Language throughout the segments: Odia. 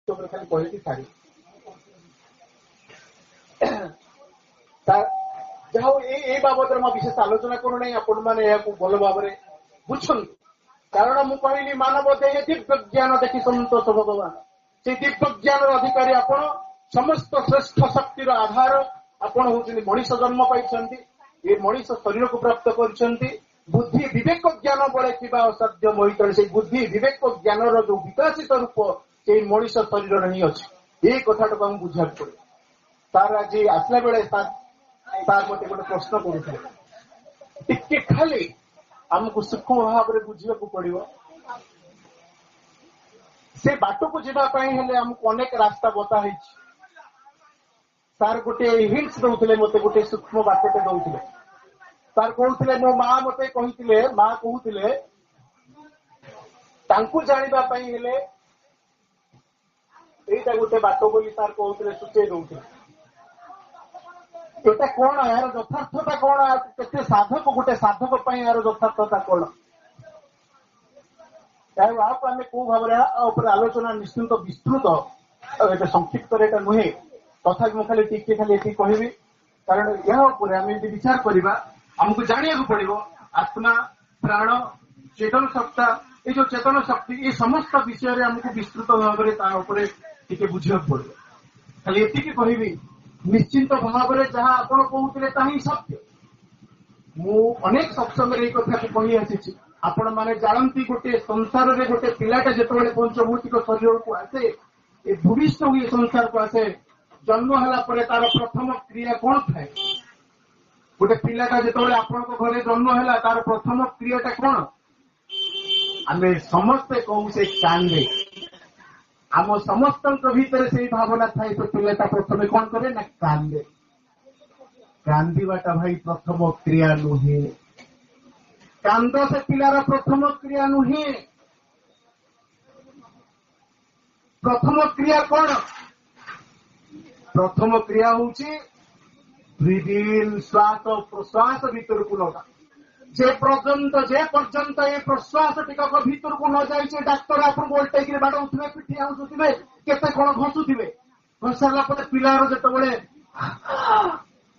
ଖାଲି କହିକି ଛାଡ଼ି ଯାହା ହଉ ଏଇ ବାବଦରେ ମୁଁ ବିଶେଷ ଆଲୋଚନା କରୁନାହିଁ। ଆପଣମାନେ ଏହାକୁ ଭଲ ଭାବରେ ବୁଝନ୍ତୁ। କାରଣ ମୁଁ କହିଲି ମାନବ ଦେହେ ଦିବ୍ୟ ଜ୍ଞାନ ଦେଖି ସନ୍ତୋଷ ଭଗବାନ। ସେଇ ଦିବ୍ୟ ଜ୍ଞାନର ଅଧିକାରୀ ଆପଣ। ସମସ୍ତ ଶ୍ରେଷ୍ଠ ଶକ୍ତିର ଆଧାର ଆପଣ ହଉଛନ୍ତି। ମଣିଷ ଜନ୍ମ ପାଇଛନ୍ତି, ଏ ମଣିଷ ଶରୀରକୁ ପ୍ରାପ୍ତ କରିଛନ୍ତି। ବୁଦ୍ଧି ବିବେକ ଜ୍ଞାନ ବଳେ ଥିବା ଅସାଧ୍ୟ ମହିତଳେ ସେଇ ବୁଦ୍ଧି ବିବେକ ଜ୍ଞାନର ଯୋଉ ବିକାଶିତ ରୂପ ସେଇ ମଣିଷ ଶରୀରରେ ହିଁ ଅଛି। ଏଇ କଥାଟାକୁ ଆମକୁ ବୁଝିବାକୁ ପଡିବ। ତାର ଆଜି ଆସିଲା ବେଳେ ତାର ମତେ ଗୋଟେ ପ୍ରଶ୍ନ କରୁଥିଲେ, ଟିକେ ଖାଲି ଆମକୁ ସୂକ୍ଷ୍ମ ଭାବରେ ବୁଝିବାକୁ ପଡିବ। ସେ ବାଟକୁ ଯିବା ପାଇଁ ହେଲେ ଆମକୁ ଅନେକ ରାସ୍ତା ବତା ହେଇଛି। ତାର ଗୋଟେ ହିଣ୍ଟସ ଦଉଥିଲେ, ମତେ ଗୋଟେ ସୂକ୍ଷ୍ମ ବାଟଟେ ଦଉଥିଲେ। ତାର କହୁଥିଲେ, ମୋ ମା ମତେ କହିଥିଲେ, ମା କହୁଥିଲେ ତାଙ୍କୁ ଜାଣିବା ପାଇଁ ହେଲେ ଏଇଟା ଗୋଟେ ବାଟ ବୋଲି ତାର କହୁଥିଲେ, ସୂଚେଇ ଦଉଥିଲେ। ଏଟା କଣ, ଏହାର ଯଥାର୍ଥତା କଣ, କେତେ ସାଧକ, ଗୋଟେ ସାଧକ ପାଇଁ ଏହାର ଯଥାର୍ଥତା କଣ, ଆକୁ ଆମେ କୋଉ ଭାବରେ ଉପରେ ଆଲୋଚନା ନିଶ୍ଚିନ୍ତ ବିସ୍ତୃତ, ଏବେ ସଂକ୍ଷିପ୍ତରେ ଏଟା ନୁହେଁ। ତଥାପି ମୁଁ ଖାଲି ଟିକେ ଖାଲି ଏତିକି କହିବି, କାରଣ ଏହା ଉପରେ ଆମେ ଯଦି ବିଚାର କରିବା ଆମକୁ ଜାଣିବାକୁ ପଡିବ ଆତ୍ମା, ପ୍ରାଣ, ଚେତନ ସତ୍ତା, ଏଇ ଯୋଉ ଚେତନ ଶକ୍ତି, ଏ ସମସ୍ତ ବିଷୟରେ ଆମକୁ ବିସ୍ତୃତ ଭାବରେ ତା ଉପରେ ଟିକେ ବୁଝିବାକୁ ପଡିବ। ଖାଲି ଏତିକି କହିବି, ନିଶ୍ଚିନ୍ତ ଭାବରେ ଯାହା ଆପଣ କହୁଥିଲେ ତାହା ହିଁ ସତ୍ୟ। ମୁଁ ଅନେକ ସତ୍ସଙ୍ଗରେ ଏଇ କଥାକୁ କହି ଆସିଛି। ଆପଣ ମାନେ ଜାଣନ୍ତି, ଗୋଟେ ସଂସାରରେ ଗୋଟେ ପିଲାଟା ଯେତେବେଳେ ପଞ୍ଚଭୌତିକ ଶରୀରକୁ ଆସେ, ଏ ଭୂମିଷ୍ଠ ହୁଏ, ସଂସାରକୁ ଆସେ, ଜନ୍ମ ହେଲା ପରେ ତାର ପ୍ରଥମ କ୍ରିୟା କଣ ଥାଏ? ଗୋଟେ ପିଲାଟା ଯେତେବେଳେ ଆପଣଙ୍କ ଘରେ ଜନ୍ମ ହେଲା, ତାର ପ୍ରଥମ କ୍ରିୟାଟା କଣ? ଆମେ ସମସ୍ତେ କହୁ ସେ କାନ୍ଦେ। ଆମ ସମସ୍ତଙ୍କ ଭିତରେ ସେଇ ଭାବନା ଥାଏ, ସେ ପିଲାଟା ପ୍ରଥମେ କଣ କରେ ନା କାନ୍ଦେ। କାନ୍ଦିବାଟା ଭାଇ ପ୍ରଥମ କ୍ରିୟା ନୁହେଁ। କାନ୍ଦ ସେ ପିଲାର ପ୍ରଥମ କ୍ରିୟା ନୁହେଁ। ପ୍ରଥମ କ୍ରିୟା କଣ? ପ୍ରଥମ କ୍ରିୟା ହଉଛି ବ୍ରିଦିଂ, ଶ୍ୱାସ ପ୍ରଶ୍ୱାସ ଭିତରକୁ ନବା। ଯେ ପର୍ଯ୍ୟନ୍ତ ଏ ପ୍ରଶ୍ୱାସ ଟିକକ ଭିତରକୁ ନ ଯାଇଛି, ଡାକ୍ତର ଆପଣଙ୍କୁ ଓଲଟେଇକିରି ବାଡଉଥିବେ, ପିଠି ଆଉଁସୁଥିବେ, କେତେ କଣ ଘଷୁଥିବେ। ଘଷି ସାରିଲା ପରେ ପିଲାର ଯେତେବେଳେ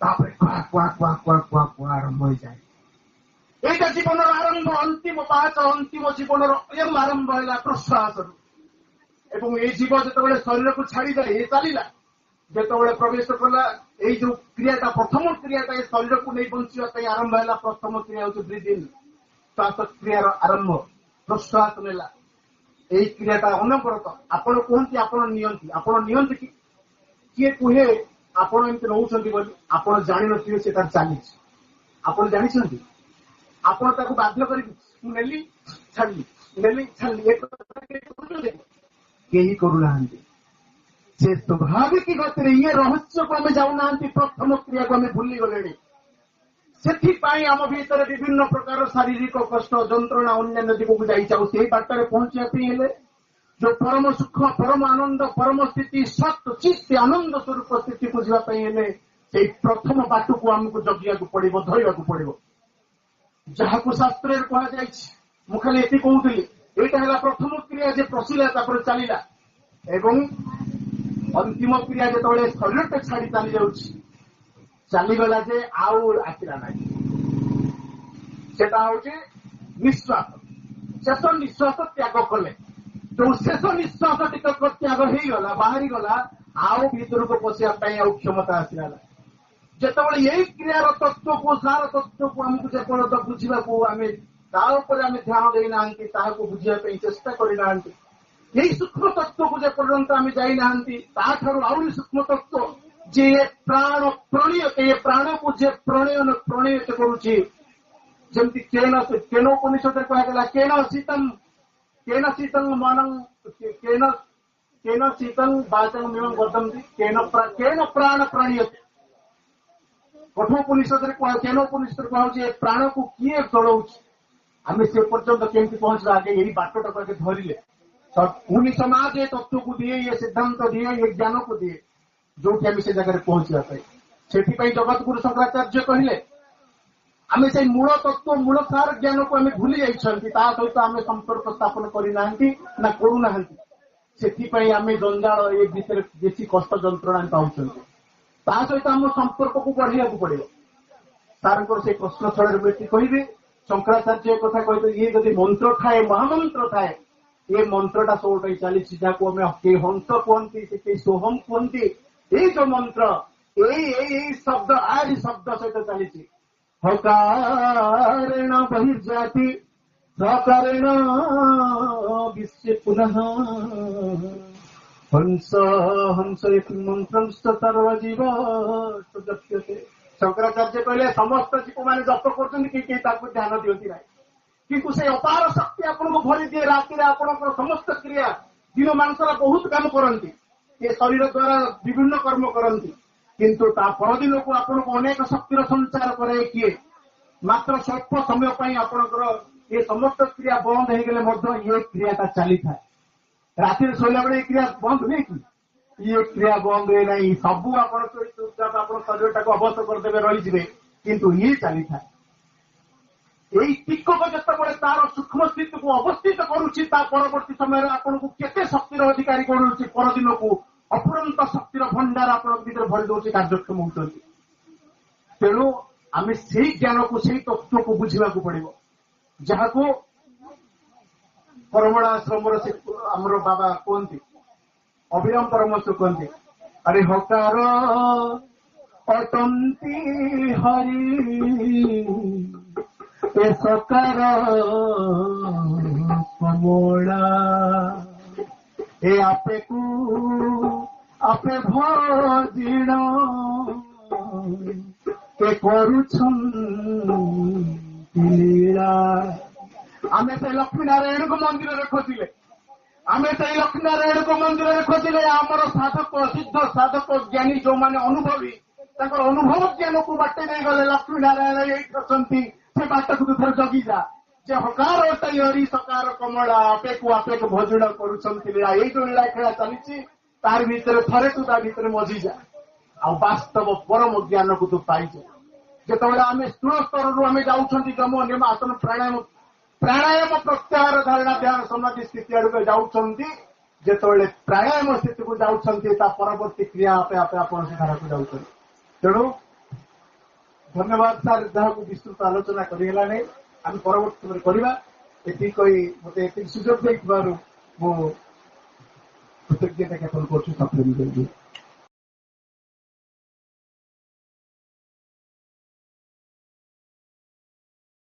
ତାପରେ ଆରମ୍ଭ ହେଇଯାଏ। ଏଇଟା ଜୀବନର ଆରମ୍ଭ, ଅନ୍ତିମ ପାହାଚ, ଅନ୍ତିମ ଜୀବନର ଆରମ୍ଭ ହେଲା ପ୍ରଶ୍ୱାସରୁ। ଏବଂ ଏଇ ଜୀବ ଯେତେବେଳେ ଶରୀରକୁ ଛାଡିଯାଏ, ଏ ଚାଲିଲା, ଯେତେବେଳେ ପ୍ରବେଶ କଲା, ଏଇ ଯୋଉ କ୍ରିୟାଟା, ପ୍ରଥମ କ୍ରିୟାଟା ଏ ଶରୀରକୁ ନେଇ ବଞ୍ଚିବା ପାଇଁ ଆରମ୍ଭ ହେଲା। ପ୍ରଥମ କ୍ରିୟା ହଉଛି ବ୍ରିଦିଂ, ଶ୍ୱାସ କ୍ରିୟାର ଆରମ୍ଭ। ପ୍ରଶ୍ୱାସ ନେଲା, ଏଇ କ୍ରିୟାଟା ଅନବରତ। ଆପଣ କୁହନ୍ତି ଆପଣ ନିଅନ୍ତି କି? କିଏ କୁହେ ଆପଣ ଏମିତି ନଉଛନ୍ତି ବୋଲି? ଆପଣ ଜାଣିନଥିବେ ସେ ତାର ଚାଲିଛି। ଆପଣ ଜାଣିଛନ୍ତି? ଆପଣ ତାକୁ ବାଧ୍ୟ କରିକି ମୁଁ ନେଲି ଛାଡିଲି, ନେଲି ଛାଡିଲି, ଏ କଥା କେହି କରୁନାହାନ୍ତି। ସେ ସ୍ୱାଭାବିକ ଗତିରେ ଇଏ ରହସ୍ୟକୁ ଆମେ ଯାଉନାହାନ୍ତି, ପ୍ରଥମ କ୍ରିୟାକୁ ଆମେ ଭୁଲିଗଲେଣି। ସେଥିପାଇଁ ଆମ ଭିତରେ ବିଭିନ୍ନ ପ୍ରକାର ଶାରୀରିକ କଷ୍ଟ, ଯନ୍ତ୍ରଣା, ଅନ୍ୟାନ୍ୟ ଦିଗକୁ ଯାଇଛି। ଆଉ ସେଇ ବାଟରେ ପହଞ୍ଚିବା ପାଇଁ ହେଲେ ଯୋଉ ପରମ ସୁଖ, ପରମ ଆନନ୍ଦ, ପରମ ସ୍ଥିତି, ସତ୍ ଚିତ୍ ଆନନ୍ଦ ସ୍ୱରୂପ ସ୍ଥିତିକୁ ଯିବା ପାଇଁ ହେଲେ ସେଇ ପ୍ରଥମ ବାଟକୁ ଆମକୁ ଜଗିବାକୁ ପଡିବ, ଧରିବାକୁ ପଡିବ, ଯାହାକୁ ଶାସ୍ତ୍ରରେ କୁହାଯାଇଛି। ମୁଁ ଖାଲି ଏତିକି କହୁଥିଲି, ଏଇଟା ହେଲା ପ୍ରଥମ କ୍ରିୟା, ଯେ ପଶିଲା, ତାପରେ ଚାଲିଲା। ଏବଂ ଅନ୍ତିମ କ୍ରିୟା ଯେତେବେଳେ ଶରୀରଟା ଛାଡି ଚାଲି ଯାଉଛି, ଚାଲିଗଲା ଯେ ଆଉ ଆସିଲା ନାହିଁ, ସେଟା ହଉଛି ନିଶ୍ୱାସ। ଶେଷ ନିଶ୍ୱାସ ତ୍ୟାଗ କଲେ, ଯୋଉ ଶେଷ ନିଶ୍ୱାସ ଟିକକ ତ୍ୟାଗ ହେଇଗଲା, ବାହାରିଗଲା, ଆଉ ଭିତରକୁ ପଶିବା ପାଇଁ ଆଉ କ୍ଷମତା ଆସିଲା ନାହିଁ। ଯେତେବେଳେ ଏଇ କ୍ରିୟାର ତତ୍ତ୍ୱକୁ, ସାର ତତ୍ତ୍ୱକୁ ଆମକୁ ଯେପର୍ଯ୍ୟନ୍ତ ବୁଝିବାକୁ, ଆମେ ତା ଉପରେ ଆମେ ଧ୍ୟାନ ଦେଇନାହାନ୍ତି, ତାହାକୁ ବୁଝିବା ପାଇଁ ଚେଷ୍ଟା କରିନାହାନ୍ତି, ଏଇ ସୂକ୍ଷ୍ମ ତତ୍ତ୍ୱକୁ ଯେପର୍ଯ୍ୟନ୍ତ ଆମେ ଯାଇନାହାନ୍ତି, ତାଠାରୁ ଆହୁରି ସୂକ୍ଷ୍ମ ତତ୍ତ୍ୱ, ଯେ ପ୍ରାଣ ପ୍ରଣୀୟତେ, ଏ ପ୍ରାଣକୁ ଯେ ପ୍ରଣୟତ କରୁଛି, ଯେମିତି କେନ ଉପନିଷଦରେ କୁହାଗଲା, କେନ ଶୀତଂ ମନଂ, କେନ ଶୀତଂ ବାଚଂ ମିମଂ ବଦନ୍ତି, କେନ ପ୍ରାଣ ପ୍ରଣୀୟତେ। କଠୋପନିଷଦରେ କୁହାଉଛି, ଏ ପ୍ରାଣକୁ କିଏ ଚଳଉଛି? ଆମେ ସେ ପର୍ଯ୍ୟନ୍ତ କେମିତି ପହଞ୍ଚିବା? ଆଗେ ଏଇ ବାଟଟାକୁ ଆଗେ ଧରିଲେ ପୁଣି ସମାଜ ଏ ତତ୍ତ୍ୱକୁ ଦିଏ, ଏ ସିଦ୍ଧାନ୍ତ ଦିଏ, ଏ ଜ୍ଞାନକୁ ଦିଏ, ଯୋଉଠି ଆମେ ସେ ଜାଗାରେ ପହଞ୍ଚିବା ପାଇଁ। ସେଥିପାଇଁ ଜଗତଗୁରୁ ଶଙ୍କରାଚାର୍ଯ୍ୟ କହିଲେ, ଆମେ ସେଇ ମୂଳ ତତ୍ତ୍ୱ, ମୂଳ ସାର ଜ୍ଞାନକୁ ଆମେ ଭୁଲି ଯାଇଛନ୍ତି, ତା ସହିତ ଆମେ ସମ୍ପର୍କ ସ୍ଥାପନ କରିନାହାନ୍ତି ନା କରୁନାହାନ୍ତି। ସେଥିପାଇଁ ଆମେ ଜଞ୍ଜାଳ ଏ ଭିତରେ ବେଶୀ କଷ୍ଟ ଯନ୍ତ୍ରଣା ପାଉଛନ୍ତି। ତା ସହିତ ଆମ ସମ୍ପର୍କକୁ ବଢେଇବାକୁ ପଡିବ। ସାରଙ୍କର ସେଇ ପ୍ରଶ୍ନ ଛଳରେ ବ୍ୟକ୍ତି କହିବେ, ଶଙ୍କରାଚାର୍ଯ୍ୟ କଥା କହିବେ, ଇଏ ଯଦି ମନ୍ତ୍ର ଥାଏ, ମହାମନ୍ତ୍ର ଥାଏ, ଏ ମନ୍ତ୍ରଟା ସବୁଠି ଚାଲିଛି, ଯାହାକୁ ଆମେ କେହି ହଂସ କୁହନ୍ତି, ସେ କେହି ସୋହମ କୁହନ୍ତି। ଏଇ ଯୋଉ ମନ୍ତ୍ର, ଏଇ ଶବ୍ଦ ଆରି ଶବ୍ଦ ସହିତ ଚାଲିଛି। ହକାରେଣ ବହିର୍ଜାତି ସକାରେଣ ବିଶ୍ୱ ପୁନଃ ହଂସ ହଂସ ମନ୍ତ୍ରଂ ସର୍ବ ଜପ୍ୟତେ। ଶଙ୍କରାଚାର୍ଯ୍ୟ କହିଲେ ସମସ୍ତ ଜୀବମାନେ ଜପ କରୁଛନ୍ତି, କେହି ତାକୁ ଧ୍ୟାନ ଦିଅନ୍ତି ନାହିଁ, କିନ୍ତୁ ସେ ଅପାର ଶକ୍ତି ଆପଣଙ୍କୁ ଭରି ଦିଏ। ରାତିରେ ଆପଣଙ୍କର ସମସ୍ତ କ୍ରିୟା, ଦିନ ମାନସର ବହୁତ କାମ କରନ୍ତି, ଏ ଶରୀର ଦ୍ୱାରା ବିଭିନ୍ନ କର୍ମ କରନ୍ତି, କିନ୍ତୁ ତା ପରଦିନକୁ ଆପଣଙ୍କୁ ଅନେକ ଶକ୍ତିର ସଞ୍ଚାର କରେ କିଏ? ମାତ୍ର ସ୍ୱଳ୍ପ ସମୟ ପାଇଁ ଆପଣଙ୍କର ଏ ସମସ୍ତ କ୍ରିୟା ବନ୍ଦ ହେଇଗଲେ ମଧ୍ୟ ଏ କ୍ରିୟାଟା ଚାଲିଥାଏ। ରାତିରେ ଶୋଇଲା ବେଳେ ଏ କ୍ରିୟା ବନ୍ଦ ହୁଏ କି? ଇଏ କ୍ରିୟା ବନ୍ଦ ହୁଏ ନାହିଁ। ସବୁ ଆପଣ ଚୁପଚାପ ଆପଣ ଶରୀରଟାକୁ ଅବଶ କରିଦେବେ, ରହିଯିବେ, କିନ୍ତୁ ଇଏ ଚାଲିଥାଏ। ଏଇ ଟିକକ ଯେତେବେଳେ ତାର ସୂକ୍ଷ୍ମ ସ୍ଥିତିକୁ ଅବସ୍ଥିତ କରୁଛି, ତା ପରବର୍ତ୍ତୀ ସମୟରେ ଆପଣଙ୍କୁ କେତେ ଶକ୍ତିର ଅଧିକାରୀ କରୁଛି, ପରଦିନକୁ ଅଫୁରନ୍ତ ଶକ୍ତିର ଭଣ୍ଡାର ଆପଣଙ୍କ ଭିତରେ ଭରି ଦଉଛି, କାର୍ଯ୍ୟକ୍ଷମ ହେଉଛନ୍ତି। ତେଣୁ ଆମେ ସେଇ ଜ୍ଞାନକୁ, ସେଇ ତତ୍ତ୍ୱକୁ ବୁଝିବାକୁ ପଡିବ, ଯାହାକୁ ପରମଳା ଆଶ୍ରମର ଆମର ବାବା କୁହନ୍ତି, ଅଭିରାମ ପରମହଂସ କୁହନ୍ତି, ଆରେ ହକାର ଅଟନ୍ତି ହରି ଏ ସକାର କମଳା ଏ ଆପେକୁ ଆପେ ଭଜିଣ ଏ କରୁଛନ୍ତି ଲୀଳା। ଆମେ ସେ ଲକ୍ଷ୍ମୀନାରାୟଣଙ୍କ ମନ୍ଦିରରେ ଖୋଜିଲେ, ଆମେ ସେଇ ଲକ୍ଷ୍ମୀନାରାୟଣଙ୍କ ମନ୍ଦିରରେ ଖୋଜିଲେ ଆମର ସାଧକ, ସିଦ୍ଧ ସାଧକ, ଜ୍ଞାନୀ ଯୋଉମାନେ ଅନୁଭବୀ, ତାଙ୍କର ଅନୁଭବ ଜ୍ଞାନକୁ ବାଟେଇ ଦେଇଗଲେ। ଲକ୍ଷ୍ମୀନାରାୟଣ ଏଇଠି ଅଛନ୍ତି, ସେ ବାଟକୁ ତୁ ଥରେ ଜଗିଯା, ଯେ ହକାର ଅଟଇ ହରି ସକାର କମଳା ଆପେକୁ ଆପେକୁ ଭଜୁଣ କରୁଛନ୍ତି ଲୀଳା। ଏଇ ଯୋଉ ଲୀଳା ଖେଳା ଚାଲିଛି, ତାରି ଭିତରେ ଥରେ ତୁ ତା ଭିତରେ ମଜିଯା, ଆଉ ବାସ୍ତବ ପରମ ଜ୍ଞାନକୁ ତୁ ପାଇଯା। ଯେତେବେଳେ ଆମେ ସ୍ଥୂଳ ସ୍ତରରୁ ଆମେ ଯାଉଛନ୍ତି ଯମ ନିୟମ ଆସନ ପ୍ରାଣାୟାମ ପ୍ରତ୍ୟାହାର ଧାରଣା ଧ୍ୟାନ ସମାଧି ସ୍ଥିତି ଆଡକୁ ଯାଉଛନ୍ତି, ଯେତେବେଳେ ପ୍ରାଣାୟାମ ସ୍ଥିତିକୁ ଯାଉଛନ୍ତି, ତା ପରବର୍ତ୍ତୀ କ୍ରିୟା ଆପେ ଆପେ ଆପଣ ସେ ଧାରାକୁ ଯାଉଛନ୍ତି। ତେଣୁ ଧନ୍ୟବାଦ ସାର୍, ଯାହାକୁ ବିସ୍ତୃତ ଆଲୋଚନା କରିହେଲା ନାହିଁ, ଆମେ ପରବର୍ତ୍ତୀ ସମୟରେ କରିବା। ଏତିକି କହି ମୋତେ ଏତିକି ସୁଯୋଗ ଦେଇଥିବାରୁ ମୁଁ କୃତଜ୍ଞତା ଜ୍ଞାପନ କରୁଛି।